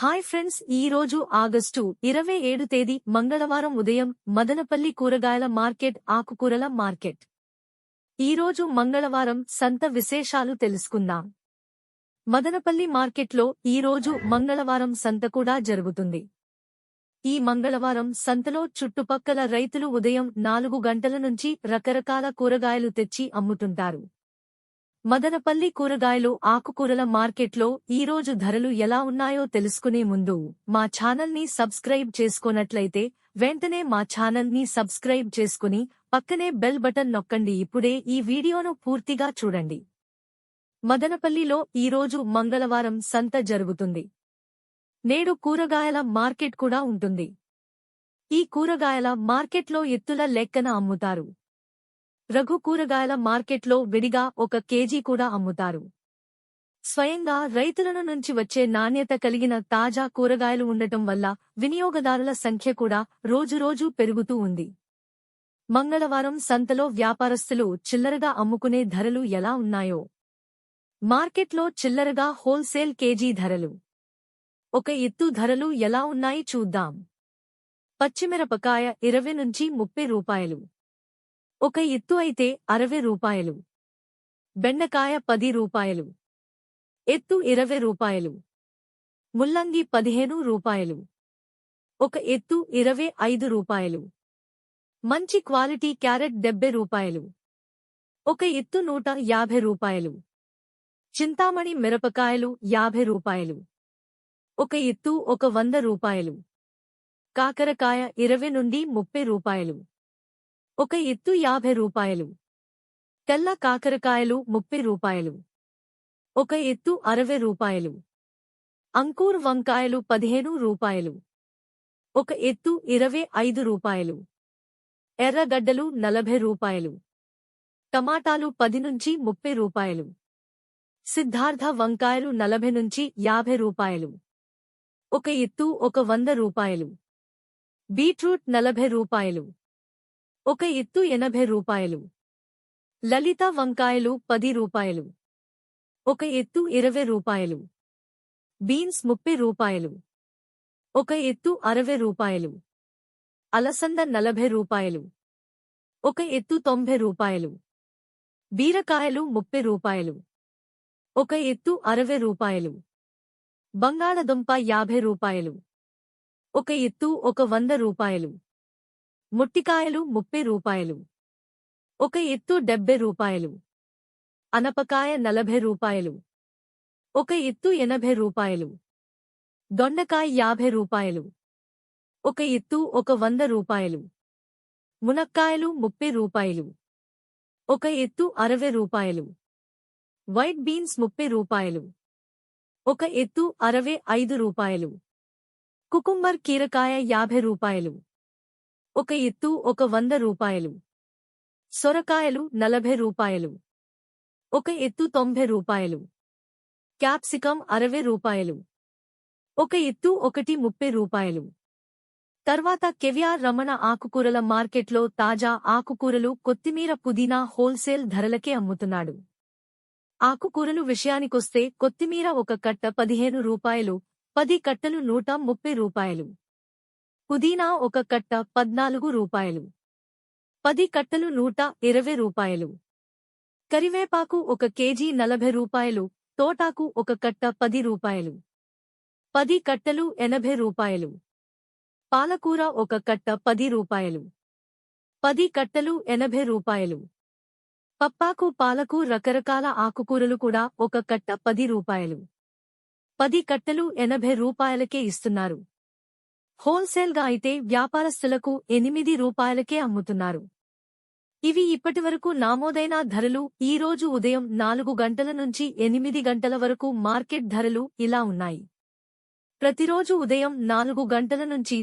Hi friends, ఈ రోజు August 27 తేదీ మంగళవారం ఉదయం మదనపల్లి కూరగాయల మార్కెట్, ఆకుకూరల మార్కెట్. ఈ రోజు మంగళవారం సంత విశేషాలు తెలుసుకుందాం. మదనపల్లి మార్కెట్లో ఈ రోజు మంగళవారం సంత కూడా జరుగుతుంది. ఈ మంగళవారం సంతలో చుట్టుపక్కల రైతులు ఉదయం 4 గంటల నుంచి రకరకాల కూరగాయలు తెచ్చి అమ్ముతుంటారు. మదనపల్లి కూరగాయలు, ఆకుకూరల మార్కెట్లో ఈరోజు ధరలు ఎలా ఉన్నాయో తెలుసుకునే ముందు మా ఛానల్ని సబ్స్క్రైబ్ చేసుకోనట్లయితే వెంటనే మా ఛానల్ని సబ్స్క్రైబ్ చేసుకుని పక్కనే బెల్ బటన్ నొక్కండి. ఇప్పుడే ఈ వీడియోను పూర్తిగా చూడండి. మదనపల్లిలో ఈరోజు మంగళవారం సంత జరుగుతుంది. నేడు కూరగాయల మార్కెట్ కూడా ఉంటుంది. ఈ కూరగాయల మార్కెట్లో ఎత్తుల లెక్కన అమ్ముతారు. రఘు కూరగాయల మార్కెట్లో విడిగా 1 కేజీ కూడా అమ్ముతారు. స్వయంగా రైతుల నుంచి వచ్చే నాణ్యత కలిగిన తాజా కూరగాయలు ఉండటం వల్ల వినియోగదారుల సంఖ్య కూడా రోజురోజు పెరుగుతూ ఉంది. మంగళవారం సంతలో వ్యాపారస్తులు చిల్లరగా అమ్ముకునే ధరలు ఎలా ఉన్నాయో, మార్కెట్లో చిల్లరగా హోల్సేల్ కేజీ ధరలు, ఒక ఎత్తు ధరలు ఎలా ఉన్నాయి చూద్దాం. పచ్చిమిరపకాయ 20 నుంచి 30 రూపాయలు. ఒక ఎత్తు అయితే 60 రూపాయలు. బెండకాయ 10 రూపాయలు. ఎత్తు 20 రూపాయలు. ముల్లంగి 15 రూపాయలు. ఒక ఎత్తు 25 రూపాయలు. మంచి క్వాలిటీ క్యారెట్ 70 రూపాయలు. ఒక ఎత్తు 150 రూపాయలు. చింతామణి మిరపకాయలు 50 రూపాయలు. ఒక ఎత్తు 100 రూపాయలు. కాకరకాయ 20 నుండి 30 రూపాయలు. ఒక ఎత్తు 50 రూపాయలు. తెల్ల కాకరకాయలు 30 రూపాయలు. ఒక ఎత్తు 60 రూపాయలు. అంకూర్ వంకాయలు 15 రూపాయలు. ఒక ఎత్తు 25 రూపాయలు. ఎర్రగడ్డలు 40 రూపాయలు. టమాటాలు 10 నుంచి 30 రూపాయలు. సిద్ధార్థ వంకాయలు 40 నుంచి 50 రూపాయలు. ఒక ఎత్తు 100 రూపాయలు. బీట్రూట్ 40 రూపాయలు. ఒక ఎత్తు 80 రూపాయలు. లలిత వంకాయలు 10 రూపాయలు. ఒక ఎత్తు 20 రూపాయలు. బీన్స్ 30 రూపాయలు. ఒక ఎత్తు 60 రూపాయలు. అలసంద 40 రూపాయలు. ఒక ఎత్తు 90 రూపాయలు. బీరకాయలు 30 రూపాయలు. ఒక ఎత్తు 60 రూపాయలు. బంగాళదుంప 50 రూపాయలు. ఒక ఎత్తు 100 రూపాయలు. ముట్టికాయలు 30 రూపాయలు. ఒక ఎత్తు 70 రూపాయలు. అనపకాయ 40 రూపాయలు. ఒక ఎత్తు 80 రూపాయలు. దొండకాయ 50 రూపాయలు. ఒక ఎత్తు 100 రూపాయలు. మునక్కాయలు 30 రూపాయలు. ఒక ఎత్తు 60 రూపాయలు. వైట్ బీన్స్ 30 రూపాయలు. ఒక ఎత్తు 65 రూపాయలు. కుకుంబర్ కీరకాయ 50 రూపాయలు. ఒక ఎత్తు 100 రూపాయలు. సొరకాయలు 40 రూపాయలు. ఒక ఎత్తు 90 రూపాయలు. క్యాప్సికం 60 రూపాయలు. ఒక ఎత్తు 30 రూపాయలు. తర్వాత కెవియార్ రమణ ఆకుకూరల మార్కెట్లో తాజా ఆకుకూరలు, కొత్తిమీర, పుదీనా హోల్సేల్ ధరలకే అమ్ముతున్నాడు. ఆకుకూరలు విషయానికొస్తే కొత్తిమీర 1 కట్ట 15 రూపాయలు, 10 కట్టలు 130 రూపాయలు. పుదీనా 1 కట్ట 14 రూపాయలు. 10 కట్టలు 120 రూపాయలు. కరివేపాకు 1 కేజీ 40 రూపాయలు. తోటాకు 1 కట్ట 10 రూపాయలు. 10 కట్టలు 80 రూపాయలు. పాలకూర 1 కట్ట 10 రూపాయలు. 10 కట్టలు 80 రూపాయలు. పప్పాకు, పాలకు, రకరకాల ఆకుకూరలు కూడా 1 కట్ట 10 రూపాయలు. 10 కట్టలు 80 రూపాయలకే ఇస్తున్నారు. హోల్సేల్గా అయితే వ్యాపారస్తులకు 8 రూపాయలకే అమ్ముతున్నారు. ఇవి ఇప్పటివరకు నామోదైన ధరలు. ఈ రోజు ఉదయం 4 గంటల నుంచి 8 గంటల వరకు మార్కెట్ ధరలు ఇలా ఉన్నాయి. ప్రతిరోజు ఉదయం 4 గంటల నుంచి